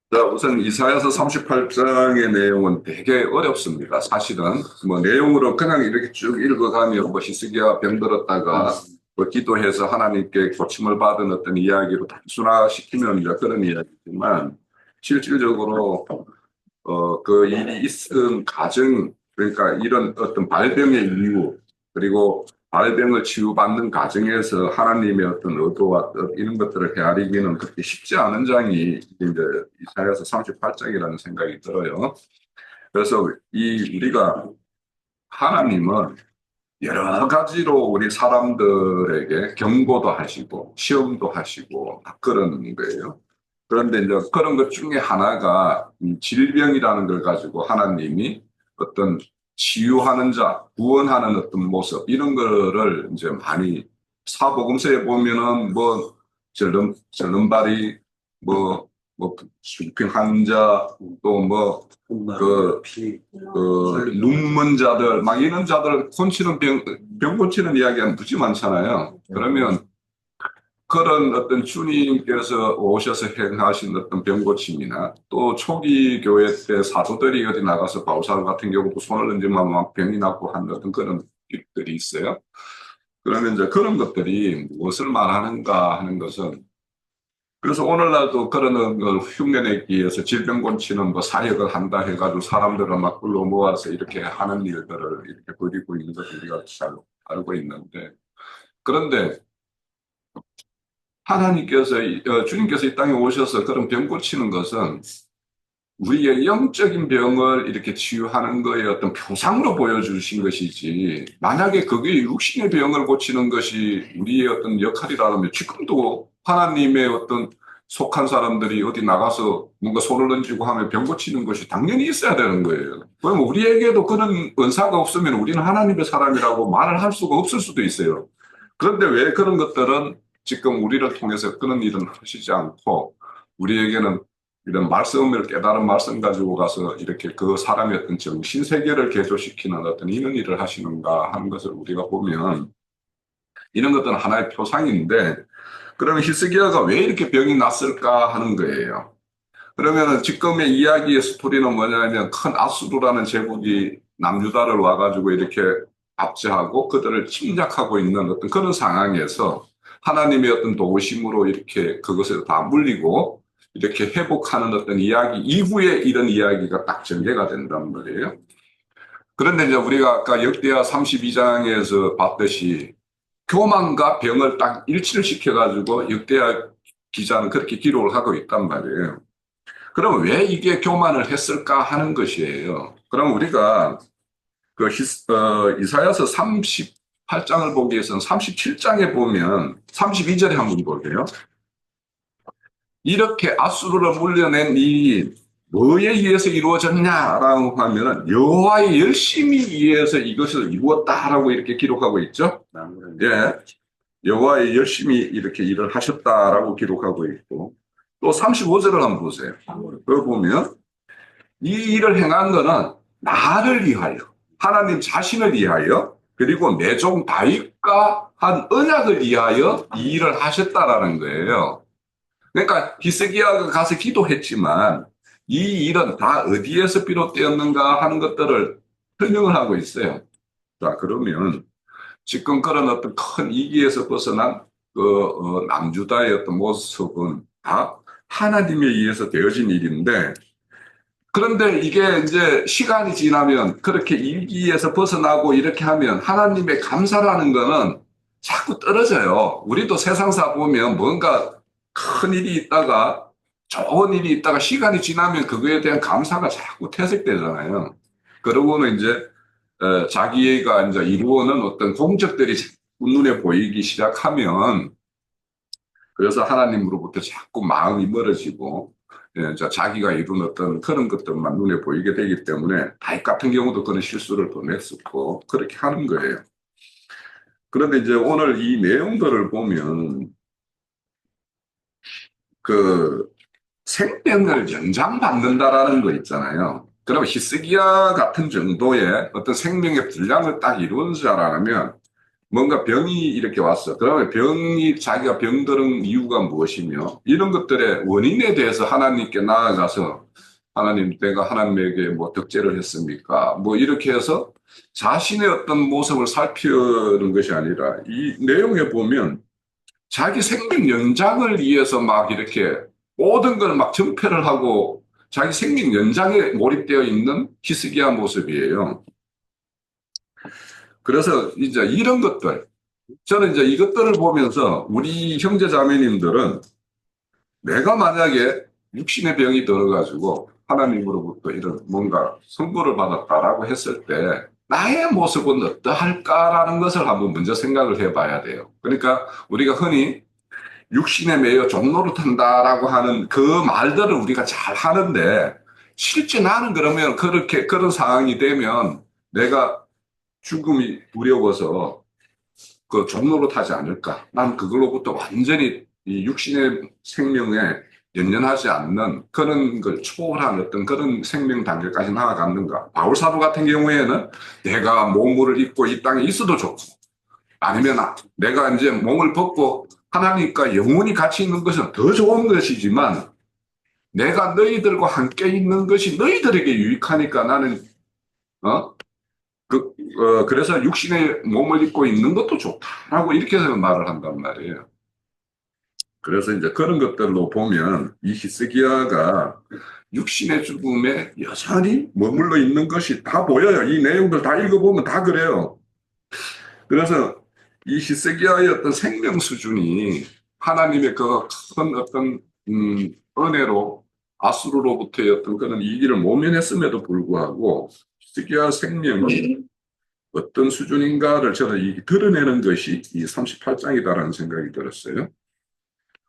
자, 우선 이사야서 38장의 내용은 되게 어렵습니다. 사실은 뭐 내용으로 그냥 이렇게 쭉 읽어가면 뭐 히스기야 병들었다가 뭐 기도해서 하나님께 고침을 받은 어떤 이야기로 단순화시키면 이제 그런 이야기지만 실질적으로 그 일이 있은 과정, 그러니까 이런 어떤 발병의 이유, 그리고 발병을 치유받는 과정에서 하나님의 어떤 의도와 뜻, 이런 것들을 헤아리기는 그렇게 쉽지 않은 장이 이제 이사야서 38장이라는 생각이 들어요. 그래서 우리가 하나님은 여러 가지로 우리 사람들에게 경고도 하시고 시험도 하시고 막 그러는 거예요. 그런데 이제 그런 것 중에 하나가 이 질병이라는 걸 가지고 하나님이 어떤 치유하는 자, 구원하는 어떤 모습 이런 거를 이제 많이 사복음서에 보면은 뭐 절름발이 뭐 불평 환자 또뭐 눈먼 자들, 막 이런 자들 고치는 병 고치는 이야기가 무지 많잖아요. 그러면 그런 어떤 주님께서 오셔서 행하신 어떤 병 고침이나 또 초기 교회 때 사도들이 어디 나가서 바울사도 같은 경우도 손을 얹으면 막 병이 낫고 하는 어떤 그런 일들이 있어요. 그러면 이제 그런 것들이 무엇을 말하는가 하는 것은 그래서 오늘날도 그런 걸 흉내내기 위해서 질병 고치는 뭐 사역을 한다 해가지고 사람들을 막 불러 모아서 이렇게 하는 일들을 이렇게 벌이고 있는 것을 우리가 잘 알고 있는데 그런데 하나님께서 주님께서 이 땅에 오셔서 그런 병 고치는 것은 우리의 영적인 병을 이렇게 치유하는 거에 어떤 표상으로 보여주신 것이지 만약에 그게 육신의 병을 고치는 것이 우리의 어떤 역할이라면 지금도 하나님의 어떤 속한 사람들이 어디 나가서 뭔가 손을 얹고 하면 병 고치는 것이 당연히 있어야 되는 거예요. 그럼 우리에게도 그런 은사가 없으면 우리는 하나님의 사람이라고 말을 할 수가 없을 수도 있어요. 그런데 왜 그런 것들은 지금 우리를 통해서 그런 일은 하시지 않고 우리에게는 이런 말씀을 깨달은 말씀 가지고 가서 이렇게 그 사람의 어떤 정신 세계를 개조시키는 어떤 이런 일을 하시는가 하는 것을 우리가 보면 이런 것들은 하나의 표상인데 그러면 히스기야가 왜 이렇게 병이 났을까 하는 거예요. 그러면은 지금의 이야기의 스토리는 뭐냐면 큰 아수르라는 제국이 남유다를 와가지고 이렇게 압제하고 그들을 침략하고 있는 어떤 그런 상황에서 하나님의 어떤 도우심으로 이렇게 그것을 다 물리고 이렇게 회복하는 어떤 이야기 이후에 이런 이야기가 딱 전개가 된단 말이에요. 그런데 이제 우리가 아까 역대하 32장에서 봤듯이 교만과 병을 딱 일치를 시켜가지고 역대하 기자는 그렇게 기록을 하고 있단 말이에요. 그럼 왜 이게 교만을 했을까 하는 것이에요. 그럼 우리가 이사야서 38장을 보기 위해서는 37장에 보면 32절에 한번 볼게요. 이렇게 아수르를 물려낸 이 뭐에 의해서 이루어졌냐라고 하면은 여호와의 열심히 의해서 이것을 이루었다라고 이렇게 기록하고 있죠. 예, 여호와의 열심히 이렇게 일을 하셨다라고 기록하고 있고 또 35절을 한번 보세요. 그걸 보면 이 일을 행한 거는 나를 위하여, 하나님 자신을 위하여, 그리고 내 종 다윗과 한 언약을 위하여 이 일을 하셨다라는 거예요. 그러니까 히스기야가 가서 기도했지만 이 일은 다 어디에서 비롯되었는가 하는 것들을 설명을 하고 있어요. 자, 그러면 지금 그런 어떤 큰 위기에서 벗어난 남주다의 어떤 모습은 다 하나님에 의해서 되어진 일인데 그런데 이게 이제 시간이 지나면 그렇게 일기에서 벗어나고 이렇게 하면 하나님의 감사라는 거는 자꾸 떨어져요. 우리도 세상사 보면 뭔가 큰 일이 있다가 좋은 일이 있다가 시간이 지나면 그거에 대한 감사가 자꾸 퇴색되잖아요. 그러고는 이제 자기가 이제 이루어는 어떤 공적들이 자꾸 눈에 보이기 시작하면 그래서 하나님으로부터 자꾸 마음이 멀어지고 자기가 이룬 어떤 그런 것들만 눈에 보이게 되기 때문에 다윗 같은 경우도 그런 실수를 범했었고 그렇게 하는 거예요. 그런데 이제 오늘 이 내용들을 보면 그 생명을 연장받는다라는 거 있잖아요. 그러면 히스기야 같은 정도의 어떤 생명의 분량을 딱 이룬 자라면 뭔가 병이 이렇게 왔어. 그러면 자기가 병들은 이유가 무엇이며, 이런 것들의 원인에 대해서 하나님께 나아가서, 하나님, 내가 하나님에게 뭐 덕죄를 했습니까? 뭐 이렇게 해서 자신의 어떤 모습을 살피는 것이 아니라, 이 내용에 보면 자기 생명 연장을 위해서 막 이렇게 모든 걸 막 정패를 하고 자기 생명 연장에 몰입되어 있는 히스기야 모습이에요. 그래서 이제 이런 것들, 저는 이제 이것들을 보면서 우리 형제 자매님들은 내가 만약에 육신의 병이 들어가지고 하나님으로부터 이런 뭔가 선고를 받았다라고 했을 때 나의 모습은 어떠할까라는 것을 한번 먼저 생각을 해봐야 돼요. 그러니까 우리가 흔히 육신에 매여 종노릇한다라고 하는 그 말들을 우리가 잘 하는데 실제 나는 그러면 그렇게 그런 상황이 되면 내가 죽음이 두려워서 그 종노릇하지 않을까? 난 그걸로부터 완전히 이 육신의 생명에 연연하지 않는 그런 걸 초월한 어떤 그런 생명 단계까지 나아갔는가? 바울사도 같은 경우에는 내가 몸을 입고 이 땅에 있어도 좋고 아니면 내가 이제 몸을 벗고 하나님과 영원히 같이 있는 것은 더 좋은 것이지만 내가 너희들과 함께 있는 것이 너희들에게 유익하니까 나는 어? 그래서 육신의 몸을 입고 있는 것도 좋다라고 이렇게 해서 말을 한단 말이에요. 그래서 이제 그런 것들로 보면 이 히스기야가 육신의 죽음에 여전히 머물러 있는 것이 다 보여요. 이 내용들 다 읽어보면 다 그래요. 그래서 이 히스기야의 어떤 생명 수준이 하나님의 그 큰 어떤 은혜로 아수르로부터의 어떤 그런 이기를 모면했음에도 불구하고 히스기야 생명이 어떤 수준인가를 저는 드러내는 것이 이 38장이다라는 생각이 들었어요.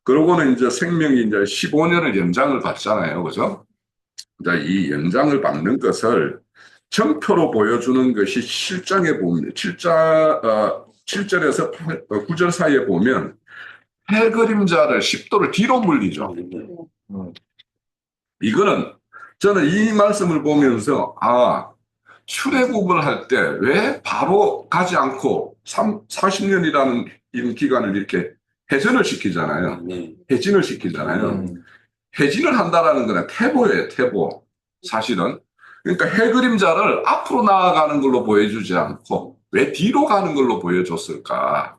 그러고는 이제 생명이 이제 15년을 연장을 받잖아요. 그죠? 이제 이 연장을 받는 것을 점표로 보여주는 것이 7장에 보면, 7절에서 9절 사이에 보면 해 그림자를 10도를 뒤로 물리죠. 이거는 저는 이 말씀을 보면서, 출애굽을 할 때 왜 바로 가지 않고 40년이라는 이런 기간을 이렇게 해전을 시키잖아요. 해진을 시키잖아요. 해진을 한다라는 거는 태보예요, 태보. 사실은. 그러니까 해 그림자를 앞으로 나아가는 걸로 보여주지 않고 왜 뒤로 가는 걸로 보여줬을까?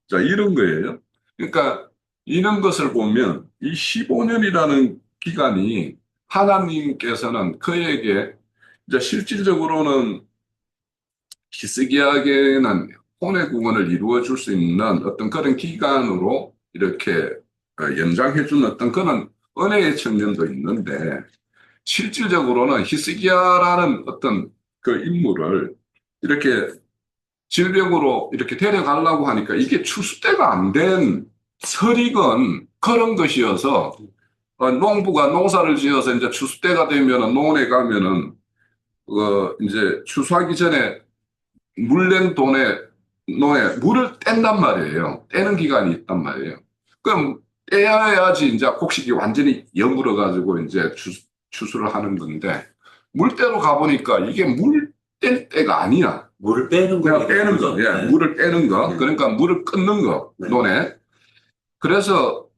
자, 이런 거예요. 그러니까 이런 것을 보면 이 15년이라는 기간이 하나님께서는 그에게 이제 실질적으로는 히스기야에게는 혼의 구원을 이루어 줄 수 있는 어떤 그런 기간으로 이렇게 연장해 준 어떤 그런 은혜의 측면도 있는데 실질적으로는 히스기야라는 어떤 그 인물을 이렇게 질병으로 이렇게 데려가려고 하니까 이게 추수때가 안 된 설익은 그런 것이어서 농부가 농사를 지어서 이제 추수때가 되면은 논에 가면은 이제 추수하기 전에 물낸 논에 물을 뗀단 말이에요. 떼는 기간이 있단 말이에요. 그럼 떼야지 이제 곡식이 완전히 여물어 가지고 이제 추수를 하는 건데 물때로 가보니까 이게 물 뗄 때가 아니야. 물을 빼는 거. 그냥 빼는 거. 예, 물을 빼는 거. 그러니까 물을 끊는 거. 논에. 그래서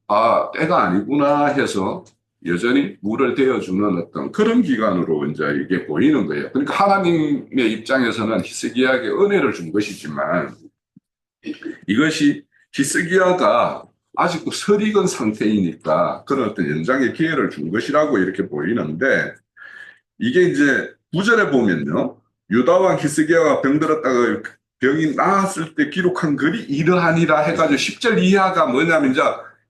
때가 아니구나 해서 여전히 물을 대어주는 어떤 그런 기간으로 이제 이게 보이는 거예요. 그러니까 하나님의 입장에서는 히스기야에게 은혜를 준 것이지만 이것이 히스기야가 아직도 설익은 상태이니까 그런 어떤 연장의 기회를 준 것이라고 이렇게 보이는데 이게 이제 9절에 보면요. 유다 왕 히스기야가 병들었다가 병이 나았을 때 기록한 글이 이러하니라 해가지고 10절 이하가 뭐냐면 이제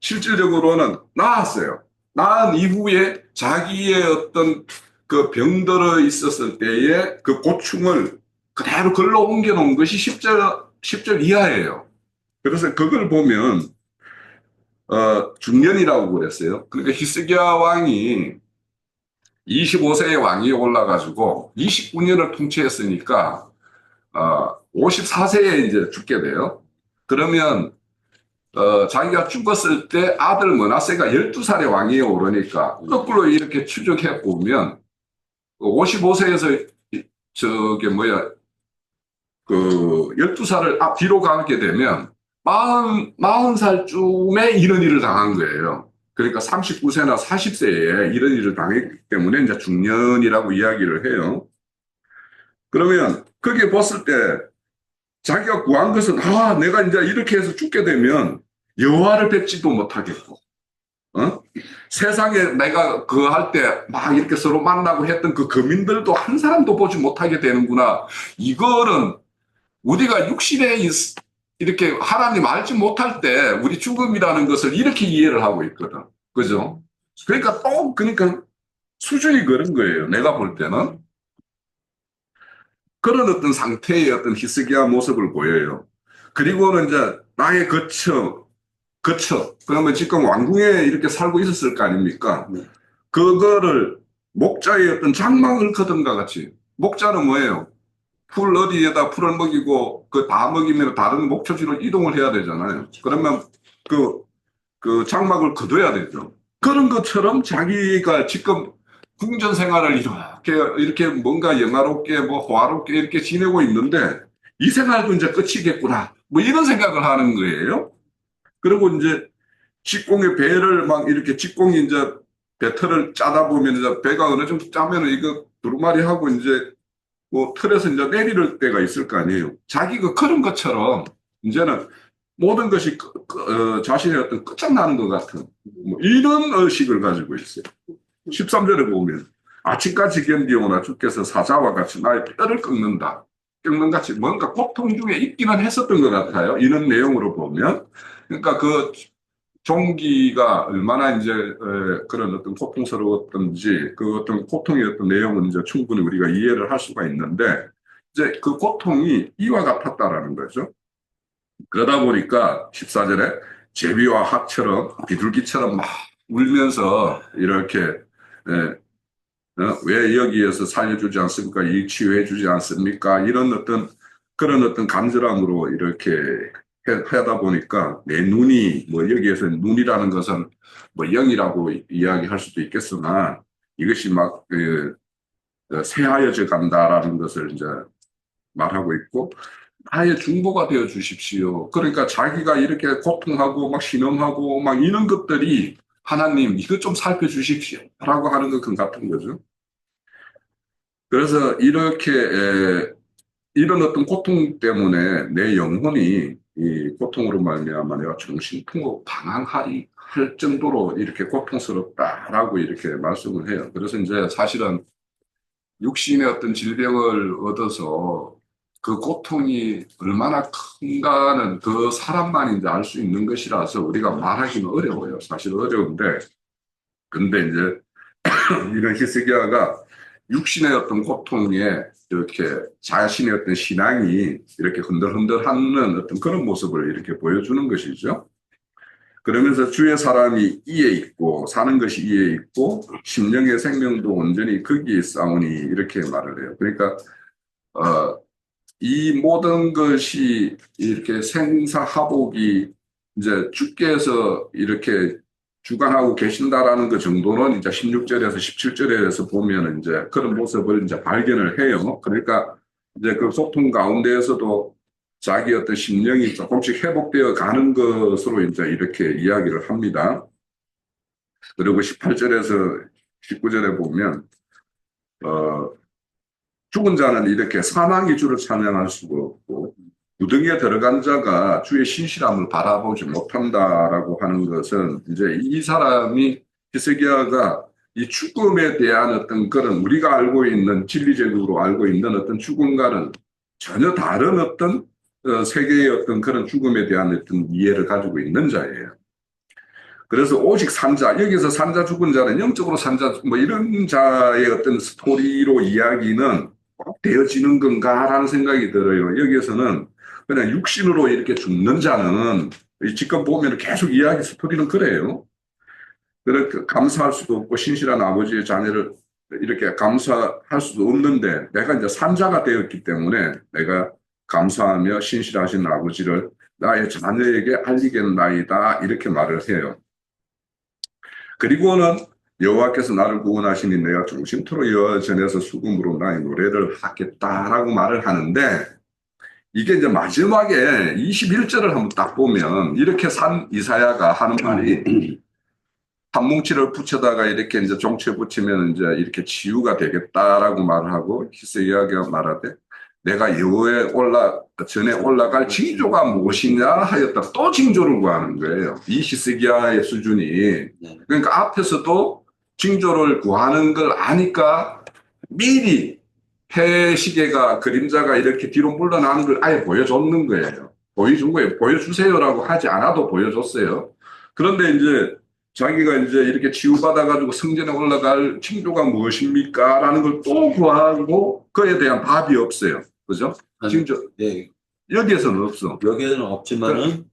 실질적으로는 나았어요. 나은 이후에 자기의 어떤 그 병들어 있었을 때의 그 고충을 그대로 글로 옮겨 놓은 것이 10절 이하예요. 그래서 그걸 보면 중년이라고 그랬어요. 그러니까 히스기야 왕이 25세의 왕이 올라가지고 29년을 통치했으니까 54세에 이제 죽게 돼요. 그러면 자기가 죽었을 때 아들 므낫세가 12살의 왕위에 오르니까 거꾸로 이렇게 추적해 보면 55세에서 저게 뭐야 그 12살을 앞뒤로 가게 되면 40살쯤에 이런 일을 당한 거예요. 그러니까 39세나 40세에 이런 일을 당했기 때문에 이제 중년이라고 이야기를 해요. 그러면 거기에 봤을 때 자기가 구한 것은 내가 이제 이렇게 해서 죽게 되면 여호와를 뵙지도 못하겠고 세상에 내가 그거 할 때 막 이렇게 서로 만나고 했던 그 거민들도 한 사람도 보지 못하게 되는구나. 이거는 우리가 육신에 이렇게 하나님 알지 못할 때 우리 죽음이라는 것을 이렇게 이해를 하고 있거든. 그죠? 그러니까 수준이 그런 거예요. 내가 볼 때는. 그런 어떤 상태의 어떤 히스기야 모습을 보여요. 그리고는 이제 나의 거처. 그러면 지금 왕궁에 이렇게 살고 있었을 거 아닙니까? 네. 그거를 목자의 어떤 장막을 거둔과 같이. 목자는 뭐예요? 풀 어디에다 풀을 먹이고 그 다 먹이면 다른 목초지로 이동을 해야 되잖아요. 그러면 그 장막을 거둬야 되죠. 그런 것처럼 자기가 지금 궁전 생활을 이렇게 뭔가 영화롭게 뭐 호화롭게 이렇게 지내고 있는데 이 생활도 이제 끝이겠구나. 뭐 이런 생각을 하는 거예요. 그리고 이제 직공의 배를 막 이렇게 직공이 이제 배틀을 짜다 보면 이제 배가 어느 정도 짜면은 이거 두루마리 하고 이제 뭐 틀에서 이제 내릴 때가 있을 거 아니에요. 자기가 그런 것처럼 이제는 모든 것이 자신의 어떤 끝장나는 것 같은 뭐 이런 의식을 가지고 있어요. 13절에 보면 아침까지 견디오나 주께서 사자와 같이 나의 뼈를 꺾는다. 꺾는 같이 뭔가 고통 중에 있기는 했었던 것 같아요. 이런 내용으로 보면. 그러니까 그 종기가 얼마나 이제 그런 어떤 고통스러웠던지 그 어떤 고통의 어떤 내용은 이제 충분히 우리가 이해를 할 수가 있는데 이제 그 고통이 이와 같았다라는 거죠. 그러다 보니까 14절에 제비와 학처럼 비둘기처럼 막 울면서 이렇게 왜 여기에서 살려주지 않습니까? 이 치유해주지 않습니까? 이런 그런 어떤 간절함으로 이렇게 하다 보니까 내 눈이 뭐 여기에서 눈이라는 것은 뭐 영이라고 이야기할 수도 있겠으나 이것이 막 새하여져 간다라는 것을 이제 말하고 있고 아예 중보가 되어 주십시오. 그러니까 자기가 이렇게 고통하고 막 신음하고 막 이런 것들이 하나님 이것 좀 살펴주십시오 라고 하는 것 같은 거죠. 그래서 이렇게 이런 어떤 고통 때문에 내 영혼이 이 고통으로 말미암아 내가 정신통으로 방황하리 할 정도로 이렇게 고통스럽다라고 이렇게 말씀을 해요. 그래서 이제 사실은 육신의 어떤 질병을 얻어서 그 고통이 얼마나 큰가는 그 사람만 이제 알 수 있는 것이라서 우리가 말하기는 어려워요. 사실 어려운데 근데 이제 이런 히스기야가 육신의 어떤 고통에 이렇게 자신의 어떤 신앙이 이렇게 흔들흔들하는 어떤 그런 모습을 이렇게 보여주는 것이죠. 그러면서 주의 사람이 이에 있고 사는 것이 이에 있고 심령의 생명도 온전히 거기에 싸우니 이렇게 말을 해요. 그러니까 이 모든 것이 이렇게 생사하복이 이제 주께서 이렇게 주관하고 계신다라는 그 정도는 이제 16절에서 17절에서 보면 이제 그런 모습을 이제 발견을 해요. 그러니까 이제 그 소통 가운데에서도 자기 어떤 심령이 조금씩 회복되어 가는 것으로 이제 이렇게 이야기를 합니다. 그리고 18절에서 19절에 보면, 죽은 자는 이렇게 사망이 주를 찬양할 수가 없고, 무등에 들어간 자가 주의 신실함을 바라보지 못한다라고 하는 것은 이제 이 사람이 히스기야가 이 죽음에 대한 어떤 그런 우리가 알고 있는 진리적으로 알고 있는 어떤 죽음과는 전혀 다른 어떤 세계의 어떤 그런 죽음에 대한 어떤 이해를 가지고 있는 자예요. 그래서 오직 산자, 여기서 산자 죽은 자는 영적으로 산자, 뭐 이런 자의 어떤 스토리로 이야기는 꼭 되어지는 건가라는 생각이 들어요. 여기에서는 그냥 육신으로 이렇게 죽는 자는 지금 보면 계속 이야기 스토리는 그래요. 그렇게 감사할 수도 없고 신실한 아버지의 자녀를 이렇게 감사할 수도 없는데 내가 이제 산자가 되었기 때문에 내가 감사하며 신실하신 아버지를 나의 자녀에게 알리겠나이다 이렇게 말을 해요. 그리고는 여호와께서 나를 구원하시니 내가 중심토록 여호와 전에서 수금으로 나의 노래를 하겠다라고 말을 하는데 이게 이제 마지막에 21절을 한번 딱 보면 이렇게 산 이사야가 하는 말이 한 뭉치를 붙여다가 이렇게 이제 종치에 붙이면 이제 이렇게 치유가 되겠다라고 말을 하고 히스기야가 말하되 내가 여호와에 전에 올라갈 징조가 무엇이냐 하였다. 또 징조를 구하는 거예요. 이 히스기야의 수준이. 그러니까 앞에서도 징조를 구하는 걸 아니까 미리 해 시계가 그림자가 이렇게 뒤로 물러나는 걸 아예 보여줬는 거예요. 보여준 거예요. 보여주세요라고 하지 않아도 보여줬어요. 그런데 이제 자기가 이제 이렇게 치유받아가지고 성전에 올라갈 징조가 무엇입니까? 라는 걸 또 구하고 그에 대한 답이 없어요. 그죠? 징조. 네. 여기에서는 없어. 여기에는 없지만은.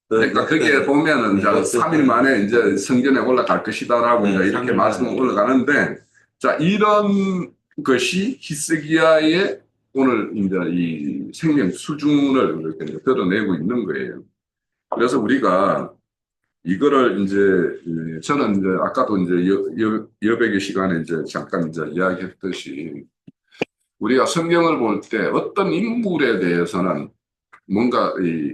그러니까 거기에 보면은 이제 3일 만에 이제 성전에 올라갈 것이다라고 이제 이렇게 말씀을 올라가는데 자, 이런 것이 히스기야의 오늘 이제 이 생명 수준을 이렇게 드러내고 있는 거예요. 그래서 우리가 이거를 이제 저는 이제 아까도 이제 여백의 시간에 이제 잠깐 이제 이야기했듯이 우리가 성경을 볼 때 어떤 인물에 대해서는 뭔가 이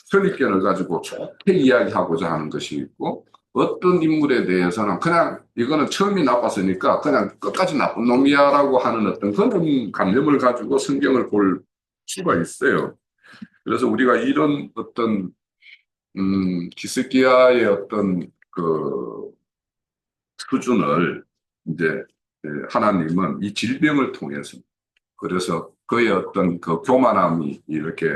선입견을 가지고 좋게 이야기하고자 하는 것이 있고 어떤 인물에 대해서는 그냥 이거는 처음이 나빴으니까 그냥 끝까지 나쁜 놈이야라고 하는 어떤 그런 관념을 가지고 성경을 볼 수가 있어요. 그래서 우리가 이런 어떤 히스기야의 어떤 그 수준을 이제 하나님은 이 질병을 통해서 그래서 그의 어떤 그 교만함이 이렇게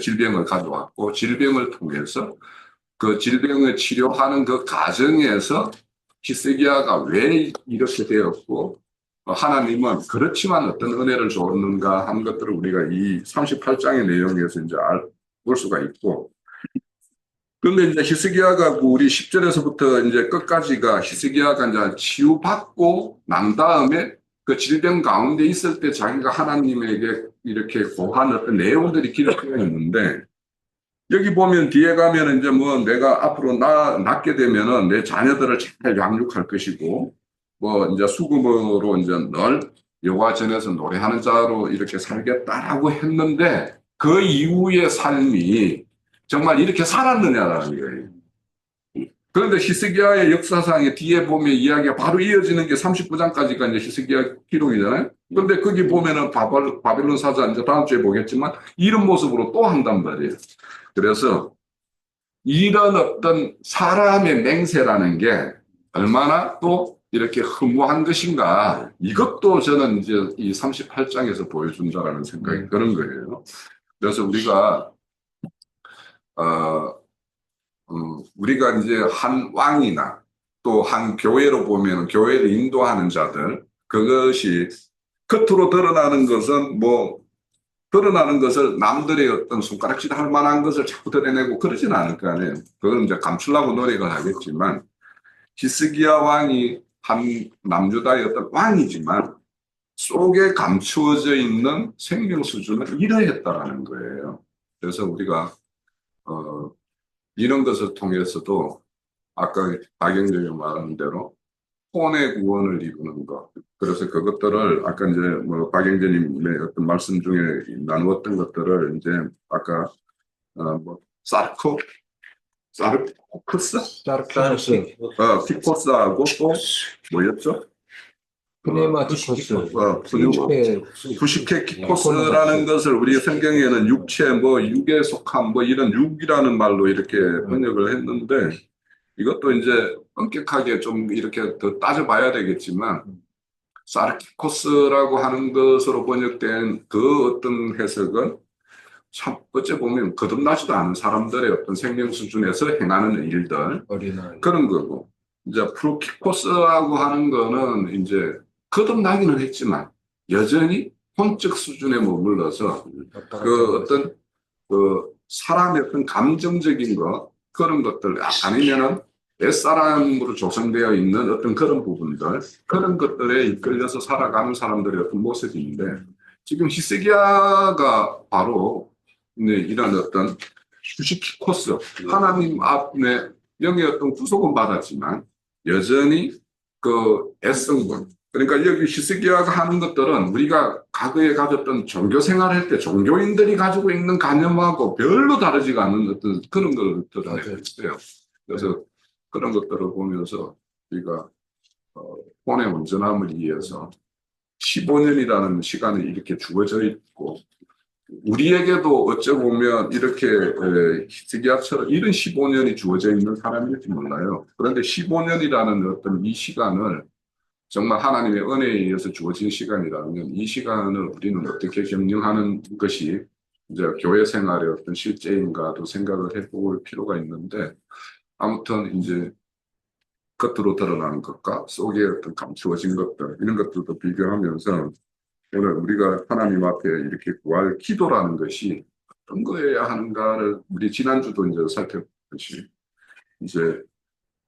질병을 가져왔고 질병을 통해서 그 질병을 치료하는 그 과정에서 히스기야가 왜 이렇게 되었고 하나님은 그렇지만 어떤 은혜를 줬는가 하는 것들을 우리가 이 38장의 내용에서 이제 볼 수가 있고 그런데 이제 히스기야가 우리 10절에서부터 이제 끝까지가 히스기야가 이제 치유받고 난 다음에 그 질병 가운데 있을 때 자기가 하나님에게 이렇게 고한 어떤 내용들이 기록되어 있는데 여기 보면 뒤에 가면 이제 뭐 내가 앞으로 낳게 되면은 내 자녀들을 잘 양육할 것이고 뭐 이제 수금으로 이제 늘 여호와 전에서 노래하는 자로 이렇게 살겠다라고 했는데 그 이후의 삶이 정말 이렇게 살았느냐라는 거예요. 그런데 히스기야의 역사상에 뒤에 보면 이야기가 바로 이어지는 게 39장까지가 이제 히스기야 기록이잖아요. 그런데 거기 보면은 바벨론 사자 이제 다음 주에 보겠지만 이런 모습으로 또 한단 말이에요. 그래서 이런 어떤 사람의 맹세라는 게 얼마나 또 이렇게 허무한 것인가 이것도 저는 이제 이 38장에서 보여준다라는 생각이 드는 거예요. 그래서 우리가 우리가 이제 한 왕이나 또 한 교회로 보면 교회를 인도하는 자들 그것이 겉으로 드러나는 것은 뭐 드러나는 것을 남들의 어떤 손가락질 할 만한 것을 자꾸 드러내고 그러지는 않을 거 아니에요. 그건 이제 감추려고 노력을 하겠지만 히스기야 왕이 한 남유다의 어떤 왕이지만 속에 감추어져 있는 생명 수준은 이러했다라는 거예요. 그래서 우리가 이런 것을 통해서도 아까 박영재가 말한 대로 혼의 구원을 이루는 것. 그래서 그것들을 아까 이제 뭐 박영재님의 어떤 말씀 중에 나누었던 것들을 이제 아까 뭐 사르코크스, 피코스하고 또 뭐였죠? 프네마티코스, 부시케 키코스라는 것을 우리 성경에는 육체, 뭐 육에 속함, 뭐 이런 육이라는 말로 이렇게 번역을 했는데 이것도 이제 엄격하게 좀 이렇게 더 따져봐야 되겠지만 사르키코스라고 하는 것으로 번역된 그 어떤 해석은 참 어째 보면 거듭나지도 않은 사람들의 어떤 생명 수준에서 행하는 일들 그런 거고 이제 프로키코스라고 하는 거는 이제 거듭나기는 했지만 여전히 혼적 수준에 머물러서 그 어떤 그 사람의 어떤 감정적인 것 그런 것들 아니면은 옛사람으로 조성되어 있는 어떤 그런 부분들 그런 것들에 이끌려서 살아가는 사람들의 어떤 모습인데 지금 히스기야가 바로 이런 어떤 휴식 코스 하나님 앞에 영의 어떤 구속은 받았지만 여전히 그 애성분 그러니까 여기 히스기야가 하는 것들은 우리가 과거에 가졌던 종교 생활할 때 종교인들이 가지고 있는 관념하고 별로 다르지가 않은 어떤 그런 걸 드러내고 있어요. 그래서 그런 것들을 보면서 우리가 본의 온전함을 위해서 15년이라는 시간이 이렇게 주어져 있고 우리에게도 어찌 보면 이렇게 히스기야처럼 이런 15년이 주어져 있는 사람일지 몰라요. 그런데 15년이라는 어떤 이 시간을 정말 하나님의 은혜에 의해서 주어진 시간이라면 이 시간을 우리는 어떻게 경영하는 것이 이제 교회 생활의 어떤 실제인가도 생각을 해볼 필요가 있는데 아무튼 이제 겉으로 드러나는 것과 속에 어떤 감추어진 것들 이런 것들도 비교하면서 오늘 우리가 하나님 앞에 이렇게 구할 기도라는 것이 어떤 거여야 하는가를 우리 지난주도 이제 살펴보듯이 이제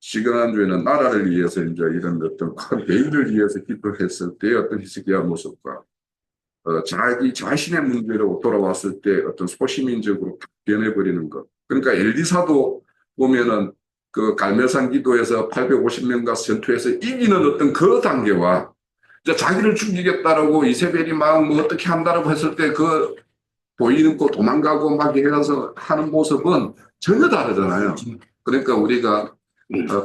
지난주에는 나라를 위해서 이제 이런 어떤 큰 대의를 위해서 기도했을 때 어떤 히스기야 모습과 자기 자신의 문제로 돌아왔을 때 어떤 소시민적으로 변해버리는 것. 그러니까 엘리사도 보면은 그 갈멜산 기도에서 850명과 전투에서 이기는 어떤 그 단계와 이제 자기를 죽이겠다라고 이세벨이 막 뭐 어떻게 한다라고 했을 때 그 보이는 거 도망가고 막 이래서 하는 모습은 전혀 다르잖아요. 그러니까 우리가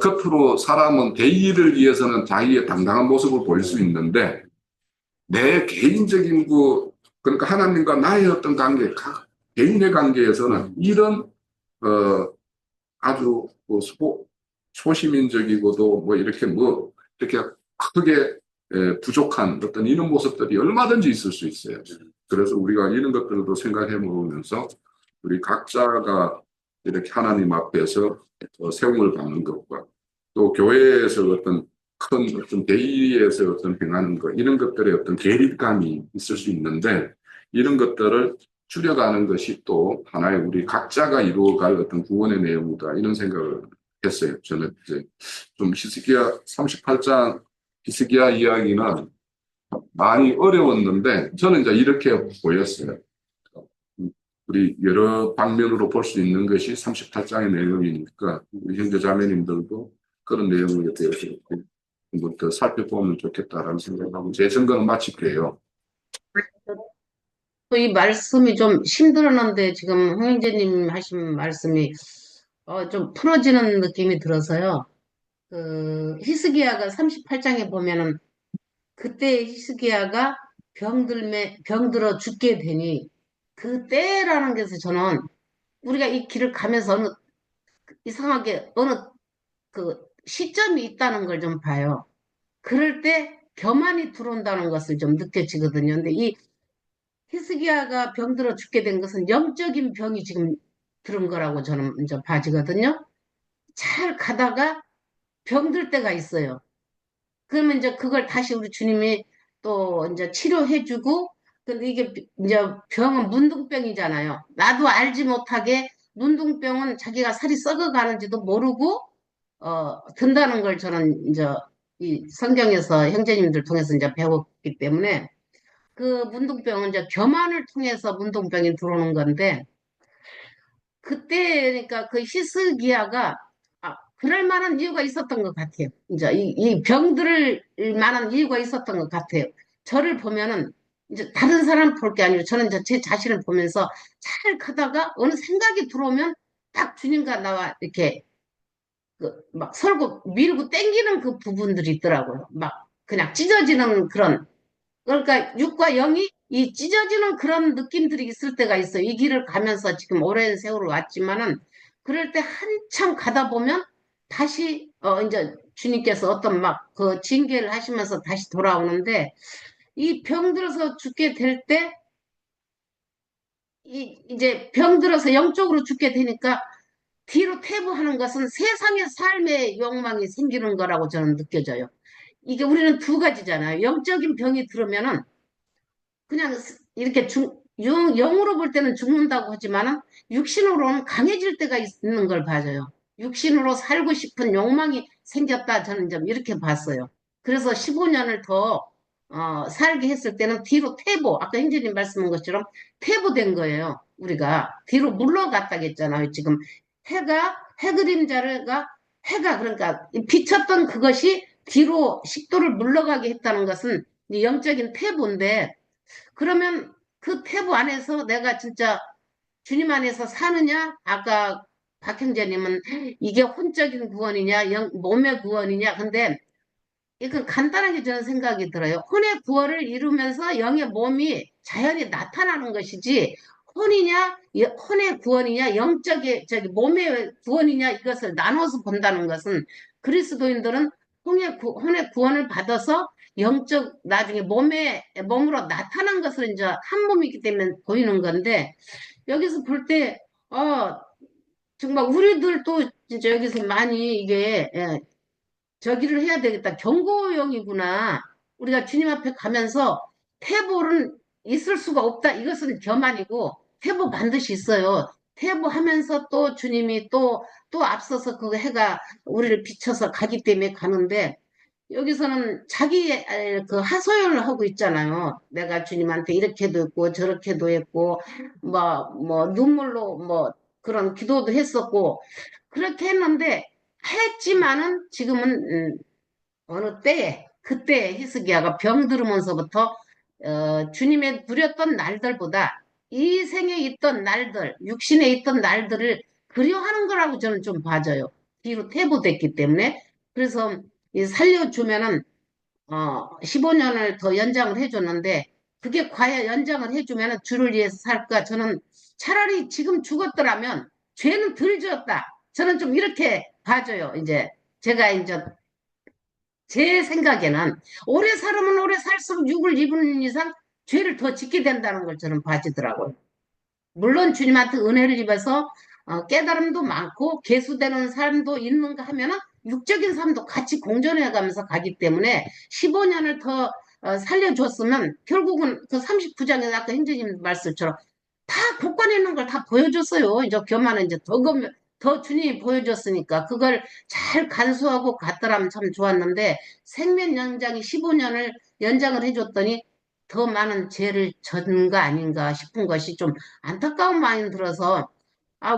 겉으로 사람은 대의를 위해서는 자기의 당당한 모습을 보일 수 있는데 내 개인적인 그러니까 하나님과 나의 어떤 관계, 개인의 관계에서는 이런 아주 소시민적이고도 뭐 이렇게 이렇게 크게 부족한 어떤 이런 모습들이 얼마든지 있을 수 있어요. 그래서 우리가 이런 것들도 생각해 보면서 우리 각자가 이렇게 하나님 앞에서 세움을 받는 것과 또 교회에서 어떤 큰 어떤 대의에서 어떤 행하는 것 이런 것들의 어떤 괴립감이 있을 수 있는데 이런 것들을 줄여가는 것이 또 하나의 우리 각자가 이루어갈 어떤 구원의 내용이다 이런 생각을 했어요. 저는 이제 좀 히스기야 38장 히스기야 이야기는 많이 어려웠는데 저는 이제 이렇게 보였어요. 우리 여러 방면으로 볼 수 있는 것이 38장의 내용이니까 우리 형제 자매님들도 그런 내용에 대해서 한번 더 살펴보면 좋겠다라는 생각하고 제 생각은 마칠게요. 이 말씀이 좀 힘들었는데 지금 홍영재님 하신 말씀이 좀 풀어지는 느낌이 들어서요. 그 히스기야가 38장에 보면은 그때 히스기야가 병들어 죽게 되니 그때라는 것에서 저는 우리가 이 길을 가면서 이상하게 어느 그 시점이 있다는 걸 좀 봐요. 그럴 때 교만이 들어온다는 것을 좀 느껴지거든요. 근데 이 히스기야가 병들어 죽게 된 것은 영적인 병이 지금 들은 거라고 저는 이제 봐지거든요. 잘 가다가 병들 때가 있어요. 그러면 이제 그걸 다시 우리 주님이 또 이제 치료해주고, 근데 이게 이제 병은 문둥병이잖아요. 나도 알지 못하게 문둥병은 자기가 살이 썩어가는지도 모르고, 든다는 걸 저는 이제 이 성경에서 형제님들 통해서 이제 배웠기 때문에 그 문둥병은 이제 교만을 통해서 문둥병이 들어오는 건데, 그때 그러니까 그 히스기야가 그럴 만한 이유가 있었던 것 같아요. 이제 이 병들을 만한 이유가 있었던 것 같아요. 저를 보면은 이제 다른 사람 볼 게 아니고 저는 이제 제 자신을 보면서 잘 가다가 어느 생각이 들어오면 딱 주님과 나와 이렇게 그막 설고 밀고 땡기는 그 부분들이 있더라고요. 막 그냥 찢어지는 그런 그러니까 육과 영이 이 찢어지는 그런 느낌들이 있을 때가 있어요. 이 길을 가면서 지금 오랜 세월을 왔지만은 그럴 때 한참 가다 보면 다시 이제 주님께서 어떤 막 그 징계를 하시면서 다시 돌아오는데 이 병들어서 죽게 될 때 이제 병들어서 영적으로 죽게 되니까 뒤로 퇴보하는 것은 세상의 삶의 욕망이 생기는 거라고 저는 느껴져요. 이게 우리는 두 가지잖아요. 영적인 병이 들으면은 그냥 이렇게 영으로 볼 때는 죽는다고 하지만은 육신으로는 강해질 때가 있는 걸 봐줘요. 육신으로 살고 싶은 욕망이 생겼다 저는 좀 이렇게 봤어요. 그래서 15년을 더 살게 했을 때는 뒤로 퇴보, 아까 형제님 말씀한 것처럼 퇴보된 거예요. 우리가 뒤로 물러갔다겠잖아요. 지금 해 그림자가 해가 그러니까 비쳤던 그것이 뒤로 식도를 물러가게 했다는 것은 이 영적인 태보인데, 그러면 그 태보 안에서 내가 진짜 주님 안에서 사느냐? 아까 박 형제님은 이게 혼적인 구원이냐, 몸의 구원이냐. 근데 이건 간단하게 저는 생각이 들어요. 혼의 구원을 이루면서 영의 몸이 자연히 나타나는 것이지, 혼이냐, 혼의 구원이냐, 영적인, 몸의 구원이냐, 이것을 나눠서 본다는 것은 그리스도인들은 혼의 구원을 받아서 영적, 나중에 몸으로 나타난 것을 이제 한 몸이기 때문에 보이는 건데, 여기서 볼 때, 정말 우리들도 진짜 여기서 많이 이게, 저기를 해야 되겠다. 경고용이구나. 우리가 주님 앞에 가면서 태보는 있을 수가 없다. 이것은 교만이고, 태보 반드시 있어요. 태보하면서 또 주님이 또 앞서서 그 해가 우리를 비춰서 가기 때문에 가는데, 여기서는 자기 그 하소연을 하고 있잖아요. 내가 주님한테 이렇게도 했고 저렇게도 했고 뭐 눈물로 뭐 그런 기도도 했었고 그렇게 했는데 했지만은 지금은 어느 때에 그때 히스기야가 병들으면서부터 주님의 누렸던 날들보다 이 생에 있던 날들, 육신에 있던 날들을 그리워하는 거라고 저는 좀 봐져요. 뒤로 퇴보됐기 때문에. 그래서 이 살려주면은 15년을 더 연장을 해줬는데 그게 과연 연장을 해주면은 주를 위해서 살까? 저는 차라리 지금 죽었더라면 죄는 덜 지었다. 저는 좀 이렇게 봐줘요. 이제 제가 이제 제 생각에는 오래 살으면 오래 살수록 육을 입은 이상 죄를 더 짓게 된다는 걸 저는 봐지더라고요. 물론 주님한테 은혜를 입어서 깨달음도 많고 개수되는 삶도 있는가 하면은 육적인 삶도 같이 공존해 가면서 가기 때문에 15년을 더 살려줬으면 결국은 그 39장에 아까 행제님 말씀처럼 다 곳간에 있는 걸 다 보여줬어요. 이제 교만은 이제 더 주님이 보여줬으니까 그걸 잘 간수하고 갔더라면 참 좋았는데 생명 연장이 15년을 연장을 해줬더니 더 많은 죄를 졌는 거 아닌가 싶은 것이 좀 안타까운 마음이 들어서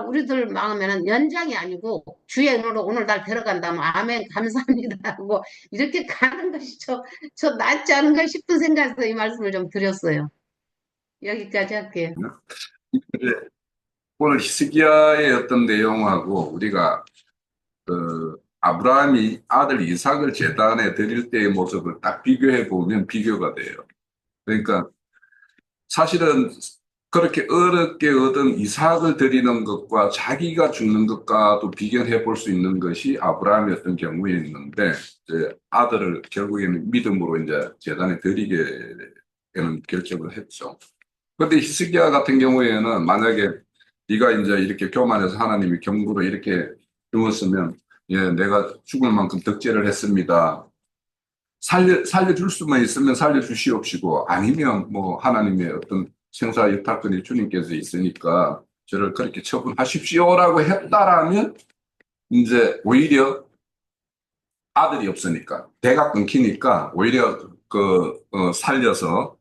우리들 마음에는 연장이 아니고 주의 은혜로 오늘 날 데려간다면 아멘 감사합니다 하고 이렇게 가는 것이 저 낫지 않은가 싶은 생각에서 이 말씀을 좀 드렸어요. 여기까지 할게요. 이제 오늘 히스기야의 어떤 내용하고 우리가 그 아브라함이 아들 이삭을 제단에 드릴 때의 모습을 딱 비교해 보면 비교가 돼요. 그러니까 사실은 그렇게 어렵게 얻은 이삭을 드리는 것과 자기가 죽는 것과도 비교해 볼 수 있는 것이 아브라함이었던 경우에 있는데 이제 아들을 결국에는 믿음으로 이제 제단에 드리게는 결정을 했죠. 그런데 히스기야 같은 경우에는 만약에 네가 이제 이렇게 교만해서 하나님이 경고로 이렇게 주었으면 예, 내가 죽을 만큼 덕죄를 했습니다. 살려줄 수만 있으면 살려주시옵시고 아니면 뭐 하나님의 어떤 생사 유탁권이 주님께서 있으니까 저를 그렇게 처분하십시오라고 했다라면 이제 오히려 아들이 없으니까 대가 끊기니까 오히려 살려서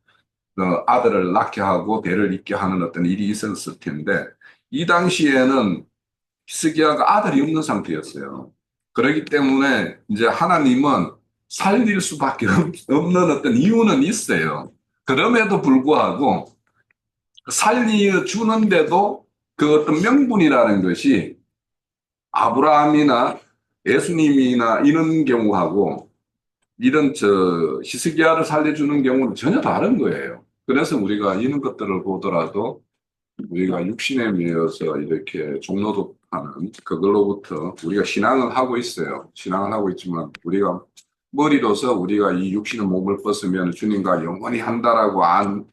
아들을 낳게 하고 대를 잇게 하는 어떤 일이 있었을 텐데 이 당시에는 히스기야가 아들이 없는 상태였어요. 그렇기 때문에 이제 하나님은 살릴 수밖에 없는 어떤 이유는 있어요. 그럼에도 불구하고 살려주는데도 그 어떤 명분이라는 것이 아브라함이나 예수님이나 이런 경우하고 이런 히스기야를 살려주는 경우는 전혀 다른 거예요. 그래서 우리가 이런 것들을 보더라도 우리가 육신에 매여서 이렇게 종로독하는 그걸로부터 우리가 신앙을 하고 있어요. 신앙을 하고 있지만 우리가 머리로서 우리가 이 육신의 몸을 벗으면 주님과 영원히 한다라고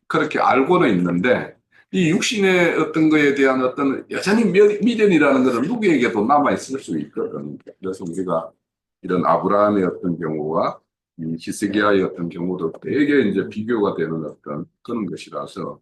그렇게 알고는 있는데 이 육신의 어떤 거에 대한 어떤 여전히 미련이라는 것은 누구에게도 남아있을 수 있거든. 그래서 우리가 이런 아브라함의 어떤 경우와 이 히스기야의 어떤 경우도 되게 이제 비교가 되는 어떤 그런 것이라서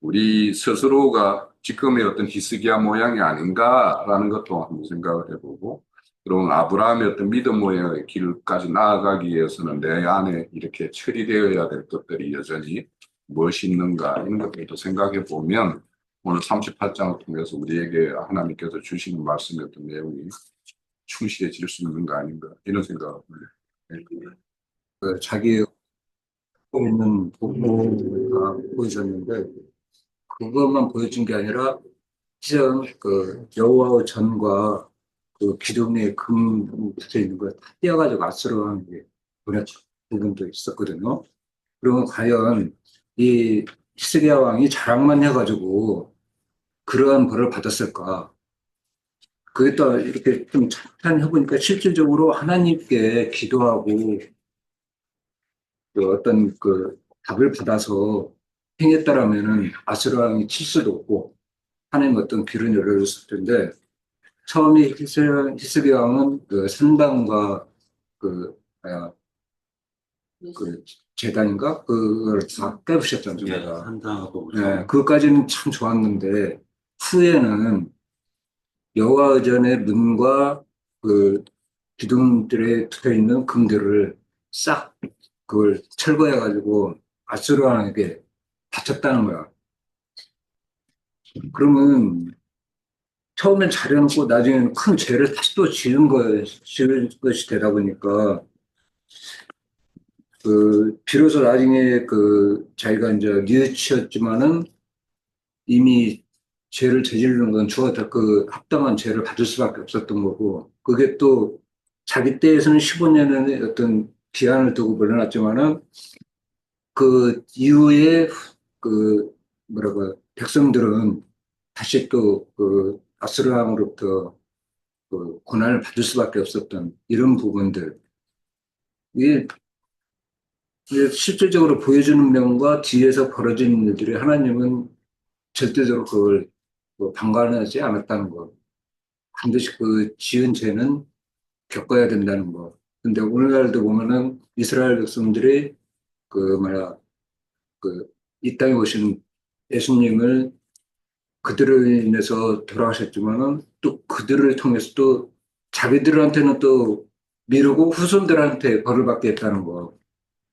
우리 스스로가 지금의 어떤 히스기야 모양이 아닌가라는 것도 한번 생각을 해보고 그런 아브라함의 어떤 믿음 모양의 길까지 나아가기 위해서는 내 안에 이렇게 처리되어야 될 것들이 여전히 무엇이 있는가 이런 것들도 생각해 보면 오늘 38장을 통해서 우리에게 하나님께서 주시는 말씀의 어떤 내용이 충실해질 수 있는 거 아닌가 이런 생각을 해요. 자기 갖고 있는 복무가 보여줬는데 그것만 보여준 게 아니라 실은 그 여호와의 전과 그 기둥에 금 붙어 있는 걸 다 떼어가지고 아수르한 게 그런 부분도 있었거든요. 그러면 과연 이 히스기야 왕이 자랑만 해가지고 그러한 벌을 받았을까? 그게 또 이렇게 좀 찬탄 해보니까 실질적으로 하나님께 기도하고 그 어떤 그 답을 받아서 행했다라면은 아수르 왕이 칠 수도 없고 하나님 어떤 길을 열어줬을 텐데 처음에 히스기야 왕은 그 산당과 그, 아, 그 제단인가 그걸 다 깨부셨잖아요. 예, 한당하고 네, 그것까지는 참 좋았는데 후에는 여호와 의전의 문과 그 기둥들에 붙어 있는 금들을 싹 그걸 철거해 가지고 아수르 왕에게 바쳤다는 거야. 그러면 처음엔 잘해놓고 나중에는 큰 죄를 다시 또 지은 것이 되다 보니까 그 비로소 나중에 그 자기가 이제 뉘우치었지만은 이미 죄를 저지르는 건 죽었다 그 합당한 죄를 받을 수밖에 없었던 거고 그게 또 자기 때에서는 15년의 어떤 기한을 두고 물러났지만은 그 이후에 그 뭐라고 백성들은 다시 또 그 아수르 왕으로부터 그 고난을 받을 수밖에 없었던 이런 부분들 이게 실질적으로 보여주는 면과 뒤에서 벌어진 일들이 하나님은 절대적으로 그걸 뭐 방관하지 않았다는 거. 반드시 그 지은 죄는 겪어야 된다는 거. 근데 오늘날도 보면은 이스라엘 백성들이 그 뭐야 그 이 땅에 오신 예수님을 그들로 인해서 돌아가셨지만은 또 그들을 통해서 또 자기들한테는 또 미루고 후손들한테 벌을 받게 했다는 거.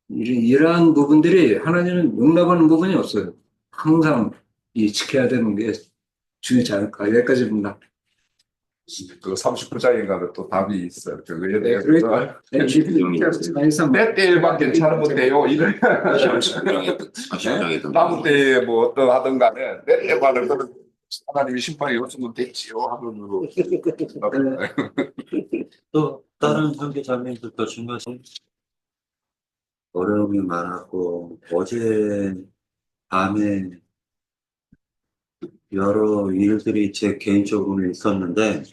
이러한 부분들이 하나님은 용납하는 부분이 없어요. 항상 이 지켜야 되는 게 중요하지 않을까. 여기까지입니다. 그 39장인가는 또 답이 있어요. 그거에 네, 대해서. 내 때만 괜찮으면 돼요. 이런. 40장이든 남은 때에 뭐 어떤 하든 간에 내 때만은 그런 하나님이 심판이 없으면 됐지요. 하면서. 또 다른 형제자매들도 중간에 어려움이 많았고 어제 밤에 여러 일들이 제 개인적으로 있었는데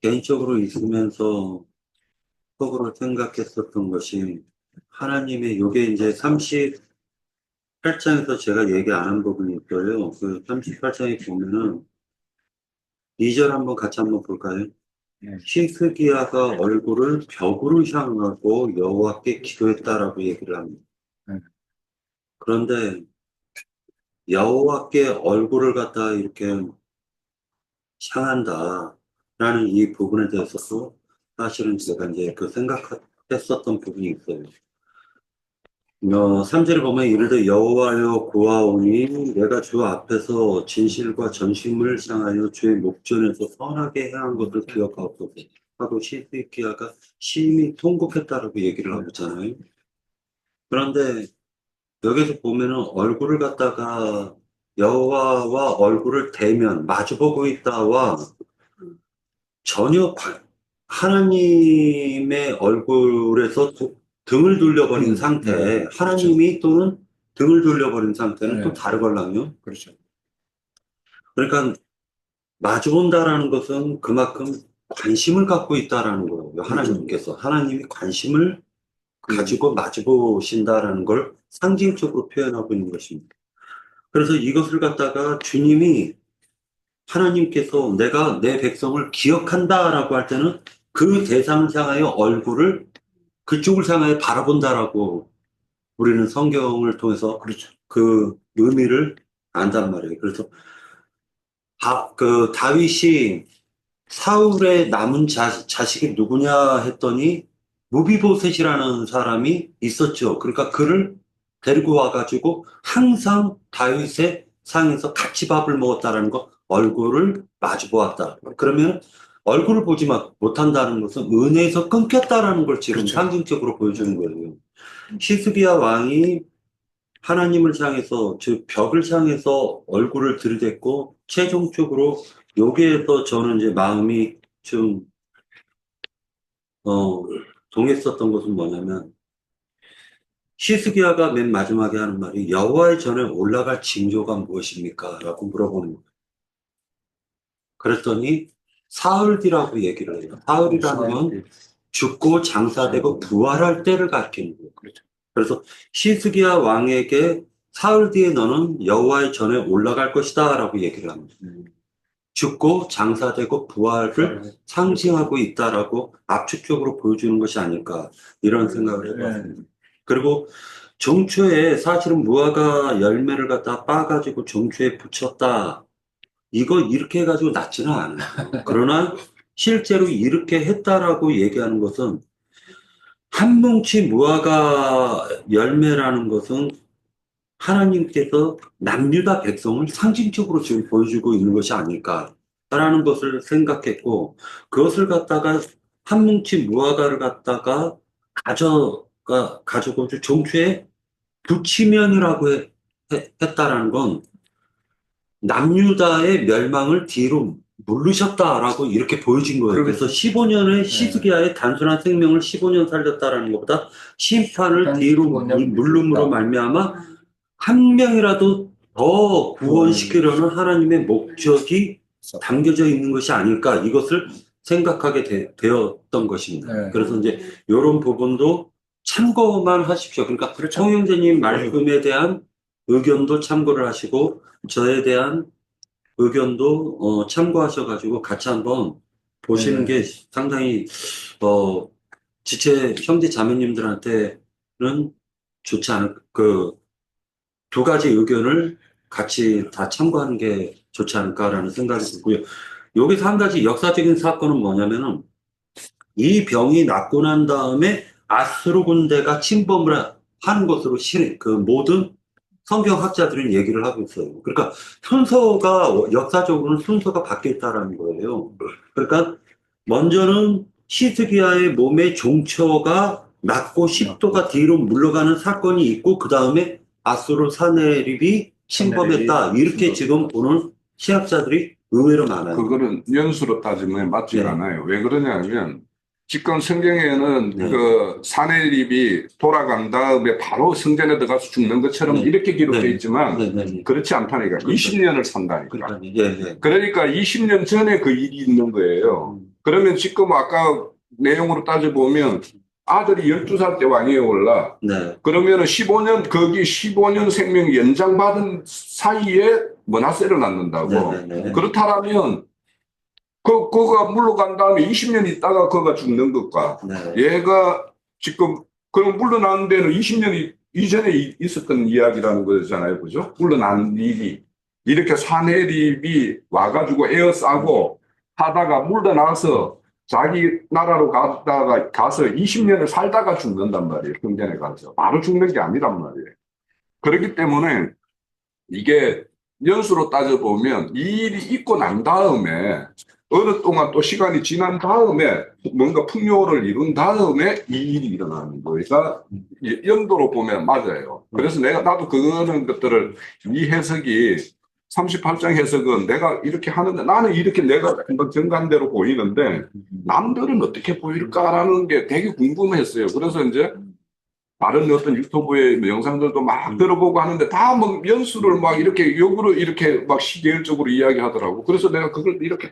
개인적으로 있으면서 속으로 생각했었던 것이 하나님의 요게 이제 38장에서 제가 얘기 안 한 부분이 있어요. 그 38장에 보면은 2절 한번 같이 한번 볼까요? 히스기야가 얼굴을 벽으로 향하고 여호와께 기도했다라고 얘기를 합니다. 그런데 여호와께 얼굴을 갖다 이렇게 향한다라는 이 부분에 대해서도 사실은 제가 이제 그 생각했었던 부분이 있어요. 3절에 보면 이르되 여호와여 구하오니 내가 주 앞에서 진실과 전심을 향하여 주의 목전에서 선하게 행한 것을 기억하옵소서 하고 히스기야가 심히 통곡했다라고 얘기를 하고 있잖아요. 그런데 여기서 보면은 얼굴을 갖다가 여호와와 얼굴을 대면 마주보고 있다와 전혀 하나님의 얼굴에서 등을 돌려버린 상태, 하나님이 또는 등을 돌려버린 상태는 또 다르걸랑요. 그렇죠. 그러니까 마주본다라는 것은 그만큼 관심을 갖고 있다라는 거예요. 하나님께서 하나님이 관심을 가지고 마주보신다라는 걸 상징적으로 표현하고 있는 것입니다. 그래서 이것을 갖다가 주님이 하나님께서 내가 내 백성을 기억한다라고 할 때는 그 대상을 향하여 얼굴을 그쪽을 향하여 바라본다라고 우리는 성경을 통해서 그렇죠. 그 의미를 안단 말이에요. 그래서 그 다윗이 사울의 남은 자식이 누구냐 했더니 무비보셋이라는 사람이 있었죠. 그러니까 그를 데리고 와가지고 항상 다윗의 상에서 같이 밥을 먹었다라는 거, 얼굴을 마주 보았다. 그러면 얼굴을 보지 못한다는 것은 은혜에서 끊겼다라는 걸 지금 그렇죠. 상징적으로 보여주는 거예요. 히스기야 왕이 하나님을 향해서, 즉 벽을 향해서 얼굴을 들이댔고 최종적으로 여기에서 저는 이제 마음이 좀 동했었던 것은 뭐냐면, 히스기야가 맨 마지막에 하는 말이 여호와의 전에 올라갈 징조가 무엇입니까? 라고 물어보는 거예요. 그랬더니 사흘이라고 얘기를 해요. 사흘이라는 건 죽고 장사되고 부활할 때를 가리키는 거예요. 그렇죠. 그래서 히스기야 왕에게 사흘 뒤에 너는 여호와의 전에 올라갈 것이다 라고 얘기를 합니다. 죽고 장사되고 부활을 상징하고 있다라고 압축적으로 보여주는 것이 아닐까 이런 생각을 해봤습니다. 그리고 정초에 사실은 무화과 열매를 갖다 빻아가지고 정초에 붙였다. 이거 이렇게 해가지고 낫지는 않아요. 그러나 실제로 이렇게 했다라고 얘기하는 것은 한 뭉치 무화과 열매라는 것은 하나님께서 남유다 백성을 상징적으로 지금 보여주고 있는 것이 아닐까라는 것을 생각했고, 그것을 갖다가 한 뭉치 무화과를 갖다가 가지고 정초에 붙이면이라고 했다라는 건 남유다의 멸망을 뒤로 물르셨다라고 이렇게 보여진 거예요. 그래서 15년의 시드기야의 단순한 생명을 15년 살렸다라는 것보다 심판을 뒤로 물름으로 말미암아 한 명이라도 더 구원시키려는 하나님의 목적이 담겨져 있는 것이 아닐까 이것을 생각하게 되었던 것입니다. 네. 그래서 이제 이런 부분도 참고만 하십시오. 그러니까 송 형제님 말씀에 대한 의견도 참고를 하시고 저에 대한 의견도 참고하셔가지고 같이 한번 보시는 게 상당히 지체 형제 자매님들한테는 좋지 않을 그 두 가지 의견을 같이 다 참고하는 게 좋지 않을까라는 생각이 들고요. 여기서 한 가지 역사적인 사건은 뭐냐면은 이 병이 낫고 난 다음에 아수르 군대가 침범을 하는 것으로 그 모든 성경학자들은 얘기를 하고 있어요. 그러니까 역사적으로는 순서가 바뀌었다라는 거예요. 그러니까 먼저는 히스기야의 몸의 종처가 낫고 십도가 뒤로 물러가는 사건이 있고 그 다음에 아수르 사네립이 침범했다. 이렇게 지금 보는 신학자들이 의외로 많아요. 그거는 연수로 따지면 맞지가 네. 않아요. 왜 그러냐면 지금 성경에는 네. 그 사내립이 돌아간 다음에 바로 성전에 들어가서 죽는 것처럼 네. 이렇게 기록되어 네. 있지만 네. 그렇지 않다니까. 그러니까. 20년을 산다니까. 예. 그러니까 20년 전에 그 일이 있는 거예요. 그러면 지금 아까 내용으로 따져보면 아들이 12살 때 왕위에 올라. 네. 그러면은 15년 생명 연장받은 사이에 머나세를 낳는다고. 네. 그렇다면 그거가 물러간 다음에 20년 있다가 그거가 죽는 것과 네. 얘가 지금 그럼 물러난 데는 20년이 이전에 있었던 이야기라는 거잖아요. 그죠? 물러난 일이 이렇게 사내립이 와가지고 에어싸고 하다가 물러나서 자기 나라로 가서 20년을 살다가 죽는단 말이에요. 성전에 가서. 바로 죽는 게 아니란 말이에요. 그렇기 때문에 이게 연수로 따져보면 이 일이 있고 난 다음에 어느 동안 또 시간이 지난 다음에 뭔가 풍요를 이룬 다음에 이 일이 일어나는 거니까 연도로 보면 맞아요. 그래서 나도 그런 것들을 이 해석이 38장 해석은 내가 이렇게 하는데 나는 이렇게 내가 정반대로 보이는데 남들은 어떻게 보일까라는 게 되게 궁금했어요. 그래서 이제 다른 어떤 유튜브의 영상들도 막 들어보고 하는데 다 뭐 연수를 막 이렇게 역으로 이렇게 막 시계열적으로 이야기하더라고. 그래서 내가 그걸 이렇게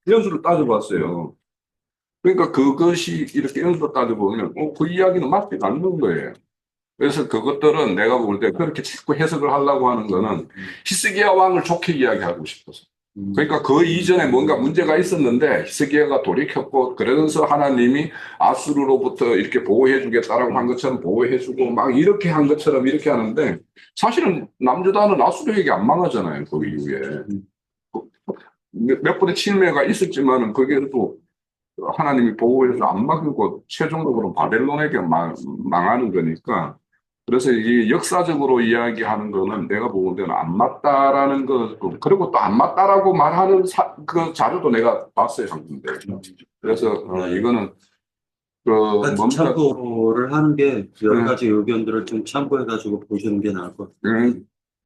연수를 따져봤어요. 그러니까 그것이 이렇게 연수로 따져보면 그 이야기는 맞지가 않는 거예요. 그래서 그것들은 내가 볼 때 그렇게 자꾸 해석을 하려고 하는 거는 히스기야 왕을 좋게 이야기하고 싶어서. 그러니까 그 이전에 뭔가 문제가 있었는데 히스기야가 돌이켰고 그러면서 하나님이 아수르로부터 이렇게 보호해주겠다라고 한 것처럼 보호해주고 막 이렇게 한 것처럼 이렇게 하는데 사실은 남유다는 아수르에게 안 망하잖아요. 그 이후에 몇 번의 침해가 있었지만은 그게도 하나님이 보호해서 안 막히고 최종적으로 바벨론에게 망하는 거니까 그래서 이게 역사적으로 이야기하는 거는 내가 보는 데는 안 맞다라는 거, 그리고 또 안 맞다라고 말하는 그 자료도 내가 봤어요, 한군데. 그래서 이거는 뭡니까? 참고를 하는 게 여러 가지 의견들을 좀 참고해가지고 보시는 게 나을 것 같아요.